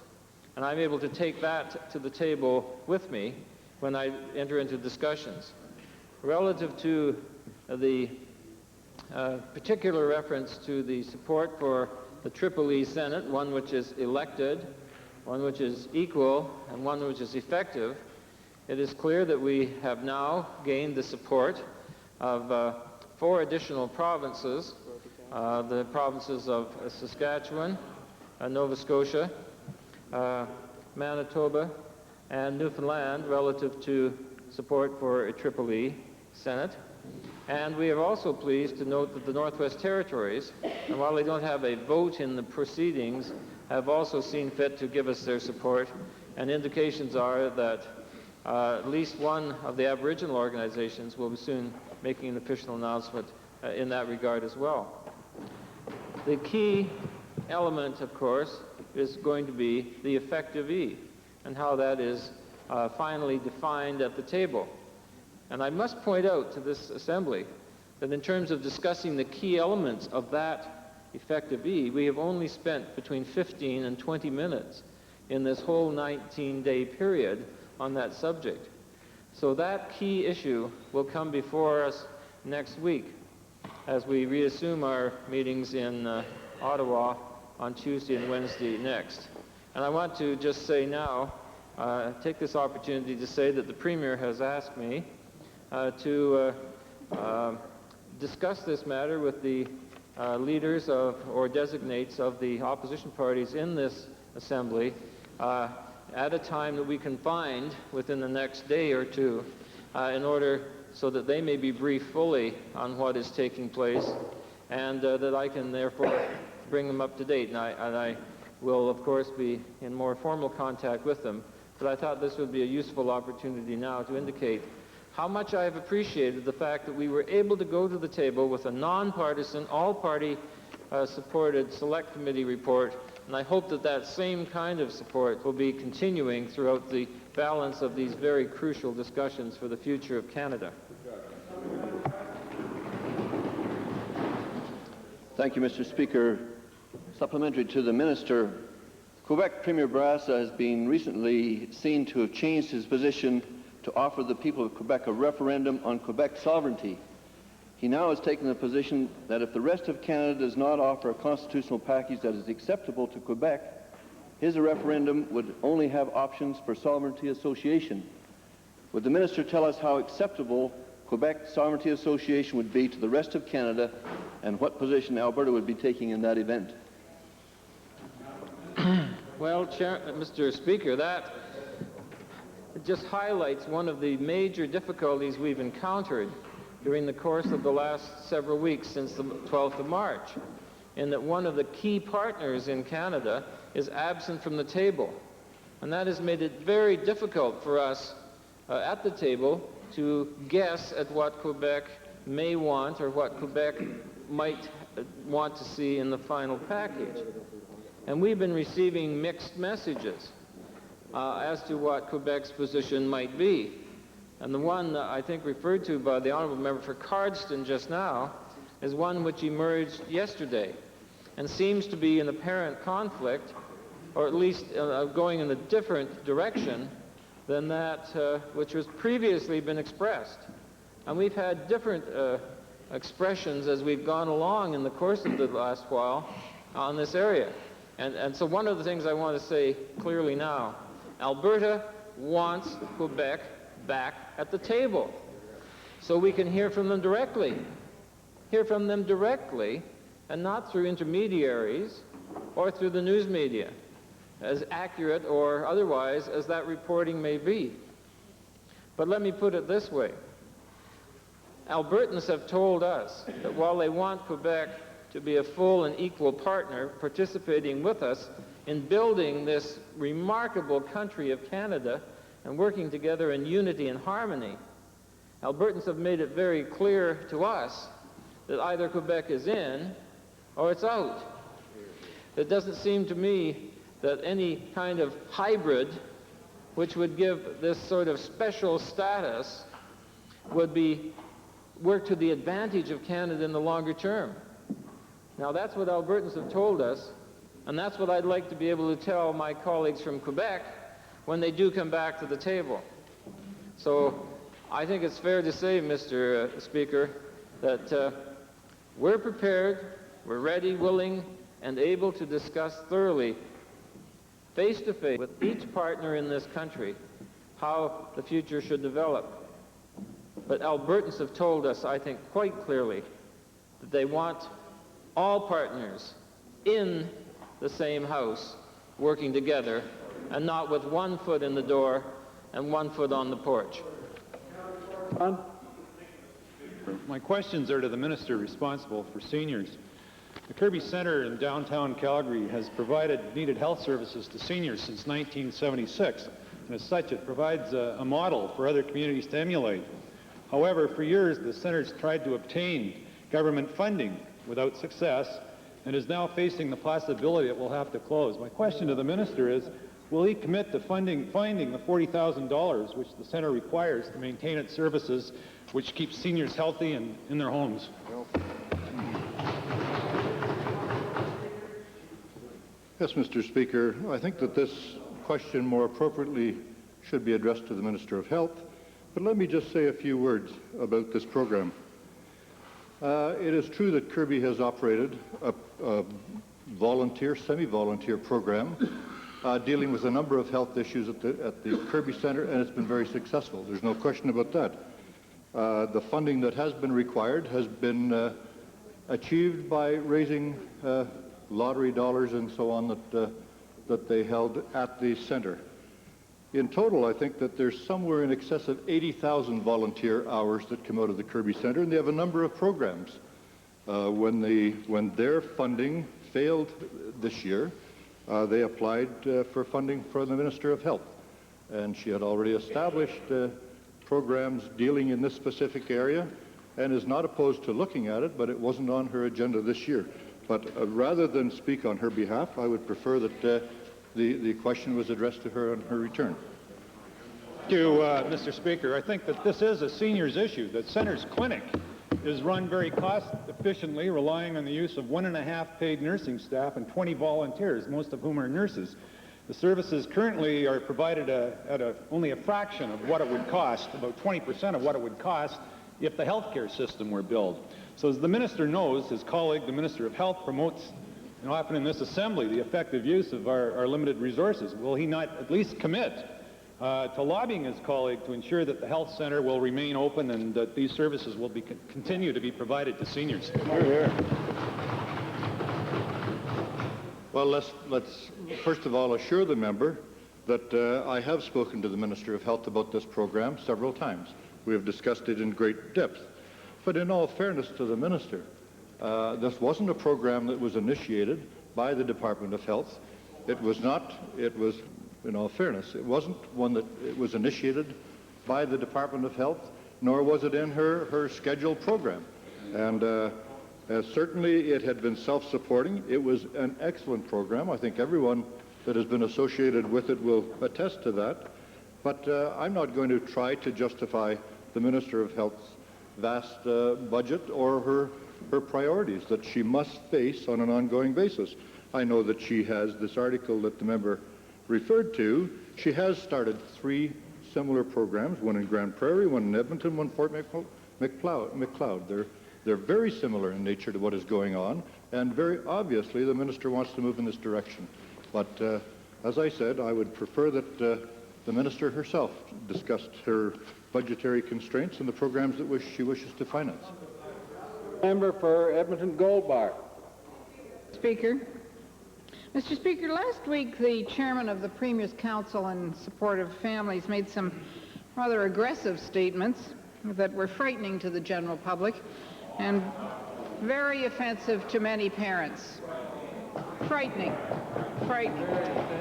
And I'm able to take that to the table with me when I enter into discussions. Relative to the particular reference to the support for the EEE Senate, one which is elected, one which is equal, and one which is effective, it is clear that we have now gained the support of 4 additional provinces, the provinces of Saskatchewan, Nova Scotia, Manitoba, and Newfoundland relative to support for a EEE Senate. And we are also pleased to note that the Northwest Territories, and while they don't have a vote in the proceedings, have also seen fit to give us their support. And indications are that at least one of the Aboriginal organizations will be soon making an official announcement in that regard as well. The key element, of course, is going to be the effective E and how that is finally defined at the table. And I must point out to this Assembly that in terms of discussing the key elements of that effective E, we have only spent between 15 and 20 minutes in this whole 19-day period on that subject. So that key issue will come before us next week as we reassume our meetings in Ottawa on Tuesday and Wednesday next. And I want to just say now, take this opportunity to say that the Premier has asked me to discuss this matter with the leaders of, or designates of the opposition parties in this Assembly at a time that we can find within the next day or two in order so that they may be briefed fully on what is taking place and that I can therefore bring them up to date. And I will, of course, be in more formal contact with them. But I thought this would be a useful opportunity now to indicate how much I have appreciated the fact that we were able to go to the table with a nonpartisan, all-party supported Select Committee report, and I hope that that same kind of support will be continuing throughout the balance of these very crucial discussions for the future of Canada. Thank you, Mr. Speaker. Supplementary to the Minister, Quebec Premier Bourassa has been recently seen to have changed his position to offer the people of Quebec a referendum on Quebec sovereignty. He now has taken the position that if the rest of Canada does not offer a constitutional package that is acceptable to Quebec, his referendum would only have options for sovereignty association. Would the Minister tell us how acceptable Quebec sovereignty association would be to the rest of Canada and what position Alberta would be taking in that event? Well, Mr. Speaker, that just highlights one of the major difficulties we've encountered during the course of the last several weeks since the 12th of March. in that one of the key partners in Canada is absent from the table. And that has made it very difficult for us at the table to guess at what Quebec may want or what Quebec might want to see in the final package. And we've been receiving mixed messages as to what Quebec's position might be. And the one I think referred to by the Honourable Member for Cardston just now is one which emerged yesterday and seems to be in apparent conflict, or at least going in a different direction than that which was previously been expressed. And we've had different expressions as we've gone along in the course of the last while on this area. And so one of the things I want to say clearly now, Alberta wants Quebec back at the table so we can hear from them directly. Hear from them directly and not through intermediaries or through the news media, as accurate or otherwise as that reporting may be. But let me put it this way. Albertans have told us that while they want Quebec to be a full and equal partner participating with us in building this remarkable country of Canada and working together in unity and harmony, Albertans have made it very clear to us that either Quebec is in or it's out. It doesn't seem to me that any kind of hybrid which would give this sort of special status would work to the advantage of Canada in the longer term. Now that's what Albertans have told us, and that's what I'd like to be able to tell my colleagues from Quebec when they do come back to the table. So I think it's fair to say, Mr. Speaker, that we're prepared, we're ready, willing, and able to discuss thoroughly, face-to-face, with each partner in this country, how the future should develop. But Albertans have told us, I think, quite clearly that they want all partners in the same house working together and not with one foot in the door and one foot on the porch. My questions are to the minister responsible for seniors. The Kirby Centre in downtown Calgary has provided needed health services to seniors since 1976, and as such it provides a model for other communities to emulate. However, for years the centre's tried to obtain government funding without success and is now facing the possibility it will have to close. My question to the minister is, will he commit to finding the $40,000 which the centre requires to maintain its services, which keeps seniors healthy and in their homes? Yes, Mr. Speaker. I think that this question more appropriately should be addressed to the Minister of Health, but let me just say a few words about this program. It is true that Kirby has operated a volunteer, semi-volunteer program dealing with a number of health issues at the Kirby Centre, and it's been very successful. There's no question about that. The funding that has been required has been achieved by raising lottery dollars and so on that they held at the centre. In total, I think that there's somewhere in excess of 80,000 volunteer hours that come out of the Kirby Centre, and they have a number of programs. When their funding failed this year, they applied for funding for the Minister of Health, and she had already established programs dealing in this specific area and is not opposed to looking at it, but it wasn't on her agenda this year. But rather than speak on her behalf, I would prefer that the question was addressed to her on her return. Thank you, Mr. Speaker. I think that this is a seniors issue. The center's clinic is run very cost efficiently, relying on the use of 1.5 paid nursing staff and 20 volunteers, most of whom are nurses. The services currently are provided at only a fraction of what it would cost, about 20% of what it would cost if the healthcare system were built. So as the minister knows, his colleague, the Minister of Health, promotes, often in this assembly, the effective use of our limited resources. Will he not at least commit to lobbying his colleague to ensure that the health center will remain open and that these services will continue to be provided to seniors? Hear, hear. Well, let's first of all assure the member that I have spoken to the Minister of Health about this program several times. We have discussed it in great depth. But in all fairness to the minister, This wasn't a program that was initiated by the Department of Health. It was not, it was, in all fairness, it wasn't one that it was initiated by the Department of Health, nor was it in her scheduled program. And certainly it had been self-supporting. It was an excellent program. I think everyone that has been associated with it will attest to that. But I'm not going to try to justify the Minister of Health's vast budget or her priorities that she must face on an ongoing basis. I know that she has this article that the member referred to. She has started 3 similar programs, one in Grand Prairie, one in Edmonton, one in Fort McLeod. They're very similar in nature to what is going on, and very obviously the minister wants to move in this direction. But as I said, I would prefer that the minister herself discussed her budgetary constraints and the programs that she wishes to finance. Member for Edmonton Gold Bar. Speaker. Mr. Speaker, last week the chairman of the Premier's Council in Support of Families made some rather aggressive statements that were frightening to the general public and very offensive to many parents. Frightening. Frightening.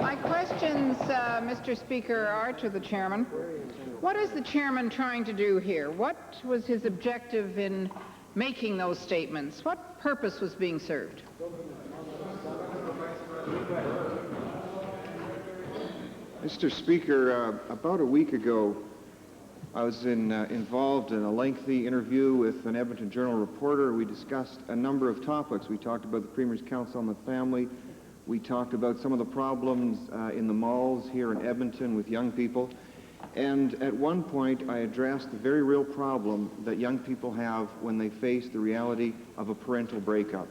My questions, Mr. Speaker, are to the chairman. What is the chairman trying to do here? What was his objective in making those statements? What purpose was being served? Mr. Speaker, about a week ago, I was involved in a lengthy interview with an Edmonton Journal reporter. We discussed a number of topics. We talked about the Premier's Council on the Family. We talked about some of the problems in the malls here in Edmonton with young people. And at one point, I addressed the very real problem that young people have when they face the reality of a parental breakup.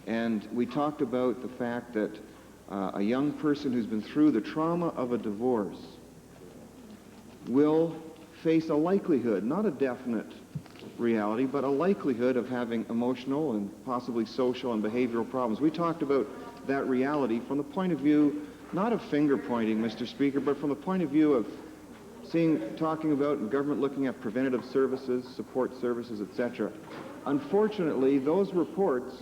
And we talked about the fact that a young person who's been through the trauma of a divorce will face a likelihood, not a definite reality, but a likelihood of having emotional and possibly social and behavioral problems. We talked about that reality from the point of view, not of finger-pointing, Mr. Speaker, but from the point of view of talking about government looking at preventative services, support services, etc. Unfortunately, those reports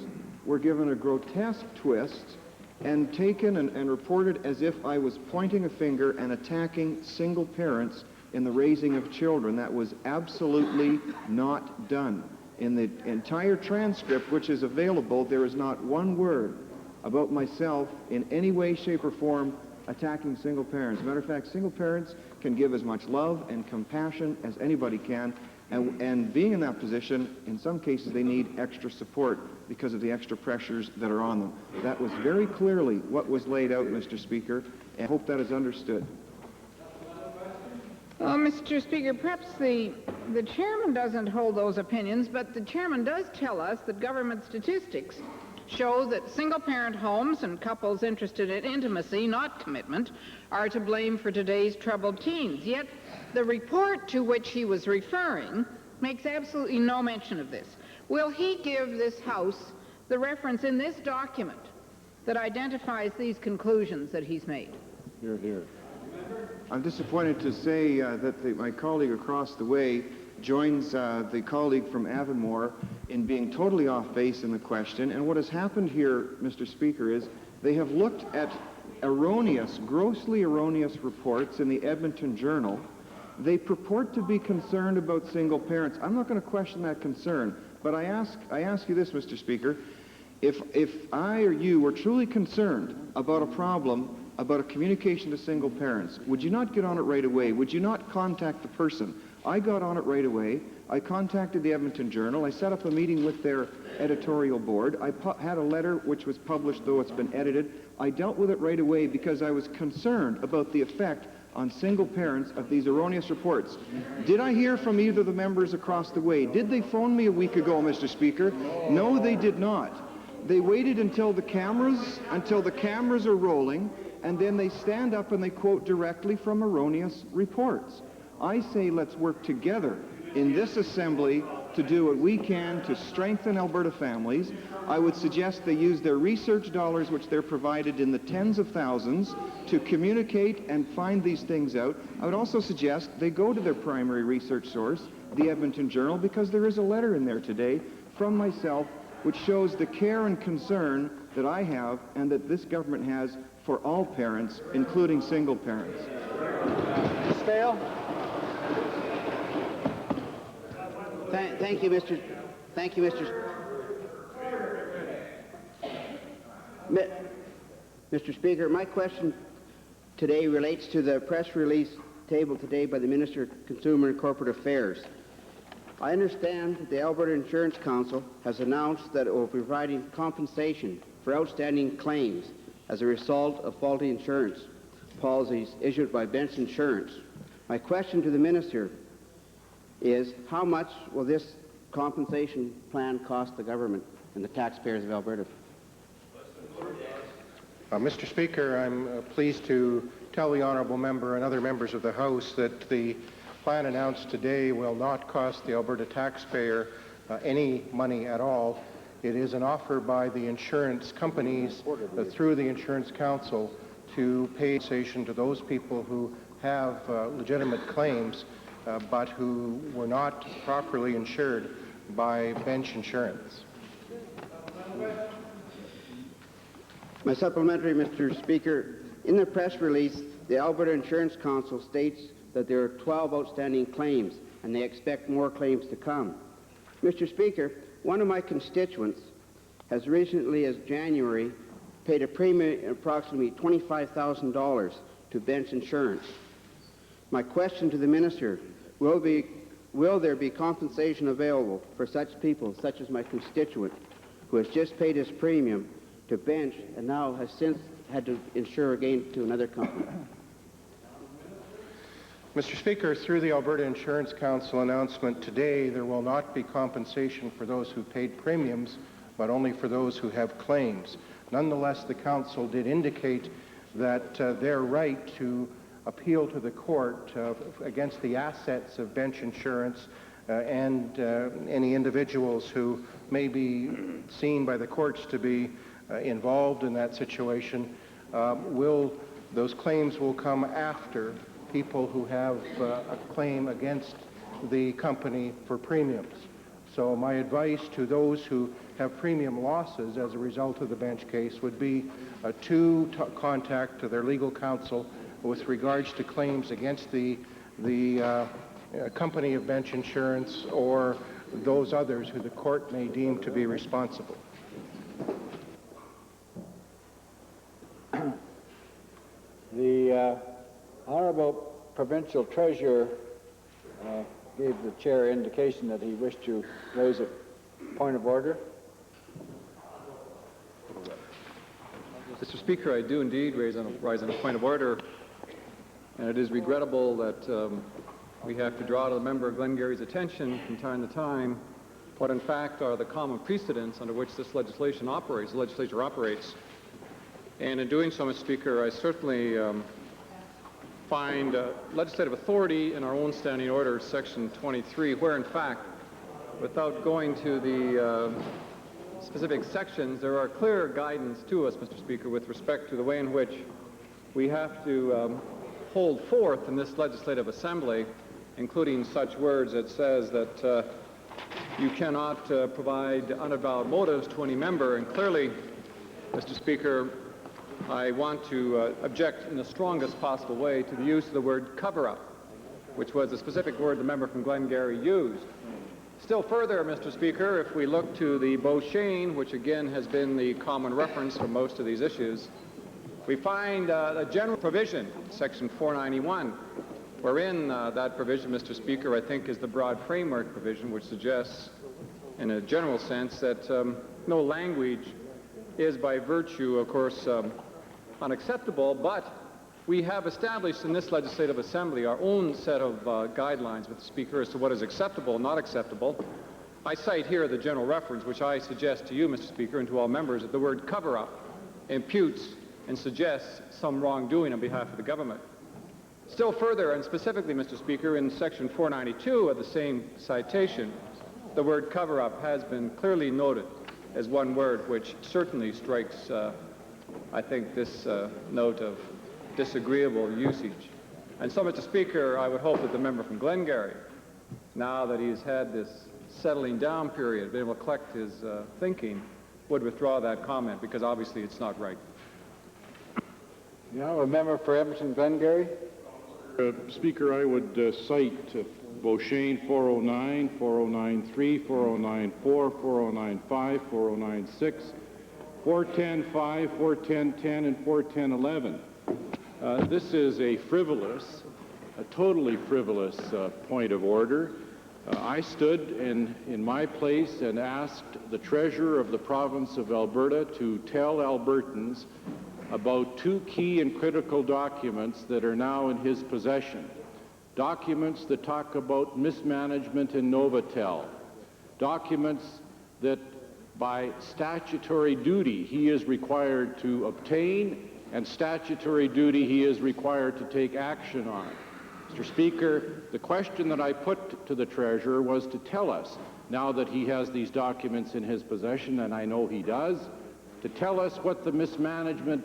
were given a grotesque twist and taken and reported as if I was pointing a finger and attacking single parents in the raising of children. That was absolutely not done. In the entire transcript, which is available, there is not one word about myself in any way, shape, or form attacking single parents. As a matter of fact, single parents can give as much love and compassion as anybody can, and being in that position, in some cases they need extra support because of the extra pressures that are on them. That was very clearly what was laid out, Mr. Speaker, and I hope that is understood. Well, Mr. Speaker, perhaps the chairman doesn't hold those opinions, but the chairman does tell us that government statistics show that single-parent homes and couples interested in intimacy, not commitment, are to blame for today's troubled teens. Yet the report to which he was referring makes absolutely no mention of this. Will he give this House the reference in this document that identifies these conclusions that he's made? Hear, hear. I'm disappointed to say that my colleague across the way joins the colleague from Avonmore in being totally off base in the question. And what has happened here, Mr. Speaker, is they have looked at erroneous, grossly erroneous reports in the Edmonton Journal. They purport to be concerned about single parents. I'm not going to question that concern, but I ask you this, Mr. Speaker. If I or you were truly concerned about a problem, about a communication to single parents, would you not get on it right away? Would you not contact the person? I got on it right away. I contacted the Edmonton Journal. I set up a meeting with their editorial board. I had a letter which was published, though it's been edited. I dealt with it right away because I was concerned about the effect on single parents of these erroneous reports. Did I hear from either of the members across the way? Did they phone me a week ago, Mr. Speaker? No, they did not. They waited until the cameras are rolling, and then they stand up and they quote directly from erroneous reports. I say let's work together in this assembly to do what we can to strengthen Alberta families. I would suggest they use their research dollars, which they're provided in the tens of thousands, to communicate and find these things out. I would also suggest they go to their primary research source, the Edmonton Journal, because there is a letter in there today from myself which shows the care and concern that I have and that this government has for all parents, including single parents. Ms. Vale? Thank you, Mr. Mr. Speaker. My question today relates to the press release tabled today by the Minister of Consumer and Corporate Affairs. I understand that the Alberta Insurance Council has announced that it will be providing compensation for outstanding claims as a result of faulty insurance policies issued by Bench Insurance. My question to the Minister is, how much will this compensation plan cost the government and the taxpayers of Alberta? Mr. Speaker, I'm pleased to tell the honourable member and other members of the House that the plan announced today will not cost the Alberta taxpayer any money at all. It is an offer by the insurance companies through the Insurance Council to pay compensation to those people who have legitimate claims but who were not properly insured by Bench Insurance. My supplementary, Mr. Speaker, in the press release, the Alberta Insurance Council states that there are 12 outstanding claims and they expect more claims to come. Mr. Speaker, one of my constituents has recently, as January, paid a premium of approximately $25,000 to Bench Insurance. My question to the Minister, will there be compensation available for such people, such as my constituent, who has just paid his premium to Bench and now has since had to insure again to another company? Mr. Speaker, through the Alberta Insurance Council announcement today, there will not be compensation for those who paid premiums, but only for those who have claims. Nonetheless, the Council did indicate that their right to appeal to the court against the assets of Bench Insurance and any individuals who may be seen by the courts to be involved in that situation, those claims will come after people who have a claim against the company for premiums. So my advice to those who have premium losses as a result of the Bench case would be to contact their legal counsel with regards to claims against the company of Bench Insurance or those others who the court may deem to be responsible. The Honourable Provincial Treasurer gave the Chair indication that he wished to raise a point of order. Mr. Speaker, I do indeed rise on a point of order, and it is regrettable that we have to draw to the member of Glengarry's attention from time to time what in fact are the common precedents under which this legislature operates. And in doing so, Mr. Speaker, I certainly find legislative authority in our own standing order, section 23, where in fact, without going to the specific sections, there are clear guidance to us, Mr. Speaker, with respect to the way in which we have to hold forth in this legislative assembly, including such words that says that you cannot provide unavowed motives to any member. And clearly, Mr. Speaker, I want to object in the strongest possible way to the use of the word cover-up, which was the specific word the member from Glengarry used. Still further, Mr. Speaker, if we look to the Beauchene, which again has been the common reference for most of these issues, we find a general provision, section 491, wherein that provision, Mr. Speaker, I think is the broad framework provision, which suggests in a general sense that no language is by virtue, of course, unacceptable, but we have established in this legislative assembly our own set of guidelines, Mr. Speaker, as to what is acceptable, not acceptable. I cite here the general reference, which I suggest to you, Mr. Speaker, and to all members, that the word cover-up imputes and suggests some wrongdoing on behalf of the government. Still further, and specifically, Mr. Speaker, in section 492 of the same citation, the word cover-up has been clearly noted as one word which certainly strikes, I think, this note of disagreeable usage. And so, Mr. Speaker, I would hope that the member from Glengarry, now that he's had this settling down period, been able to collect his thinking, would withdraw that comment because obviously it's not right. A member for Edmonton Glengarry. Speaker, I would cite Beauchesne 409, 4093, 4094, 4095, 4096, 410.5, 410.10, and 410.11. This is a totally frivolous point of order. I stood in my place and asked the Treasurer of the province of Alberta to tell Albertans about two key and critical documents that are now in his possession. Documents that talk about mismanagement in Novotel. Documents that by statutory duty he is required to obtain and statutory duty he is required to take action on. Mr. Speaker, the question that I put to the Treasurer was to tell us, now that he has these documents in his possession, and I know he does, to tell us what the mismanagement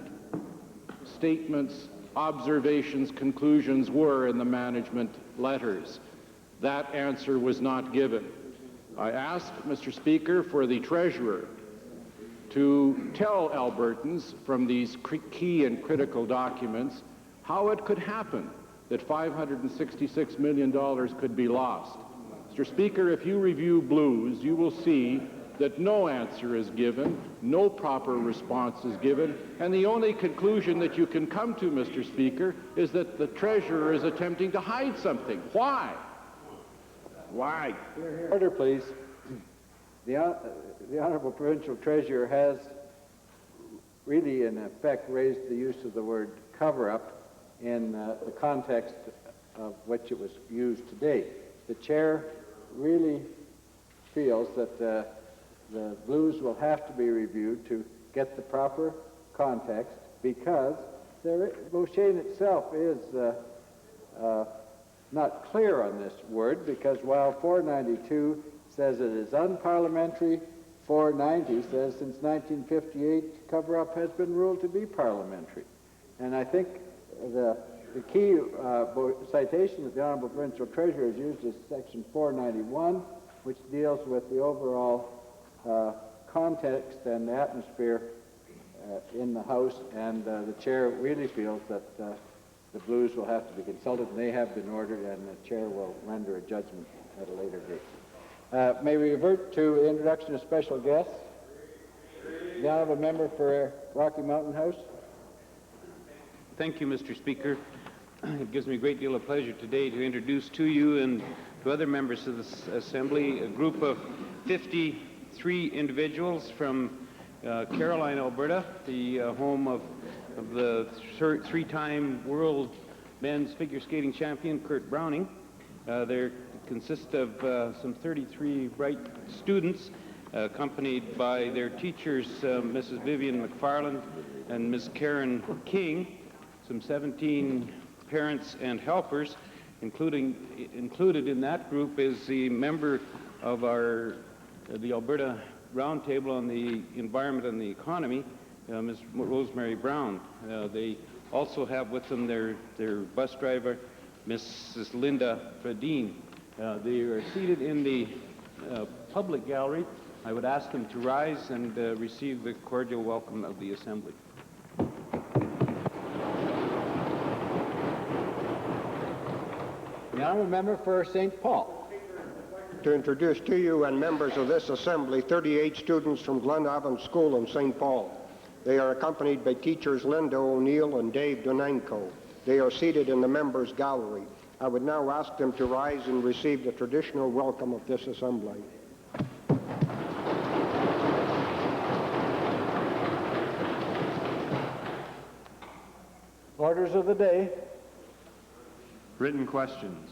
statements, observations, conclusions were in the management letters. That answer was not given. I asked, Mr. Speaker, for the Treasurer to tell Albertans from these key and critical documents how it could happen that $566 million could be lost. Mr. Speaker, if you review Blues, you will see that no answer is given, no proper response is given, and the only conclusion that you can come to, Mr. Speaker, is that the Treasurer is attempting to hide something. Why? Why? Order, please. The Honourable Provincial Treasurer has really, in effect, raised the use of the word cover-up in the context of which it was used today. The Chair really feels that the Blues will have to be reviewed to get the proper context because Beauchesne itself is not clear on this word, because while 492 says it is unparliamentary, 490 says since 1958 cover-up has been ruled to be parliamentary. And I think the key citation that the Honourable Provincial Treasurer has used is section 491, which deals with the overall context and atmosphere in the House, and the Chair really feels that the Blues will have to be consulted, and they have been ordered, and the Chair will render a judgment at a later date. May we revert to the introduction of special guests? The Honourable Member for Rocky Mountain House. Thank you, Mr. Speaker. It gives me a great deal of pleasure today to introduce to you and to other members of this Assembly a group of 53 individuals from Caroline, Alberta, the home of the three-time world men's figure skating champion, Kurt Browning. They consist of some 33 bright students, accompanied by their teachers, Mrs. Vivian McFarland and Ms. Karen King, some 17 parents and helpers. Included in that group is the member of the Alberta Roundtable on the Environment and the Economy, Ms. Rosemary Brown. They also have with them their bus driver, Mrs. Linda Fradine. They are seated in the public gallery. I would ask them to rise and receive the cordial welcome of the Assembly. The Honourable Member for St. Paul. To introduce to you and members of this Assembly 38 students from Glenavon School in St. Paul. They are accompanied by teachers Linda O'Neill and Dave Donenko. They are seated in the members' gallery. I would now ask them to rise and receive the traditional welcome of this Assembly. Orders of the day. Written questions.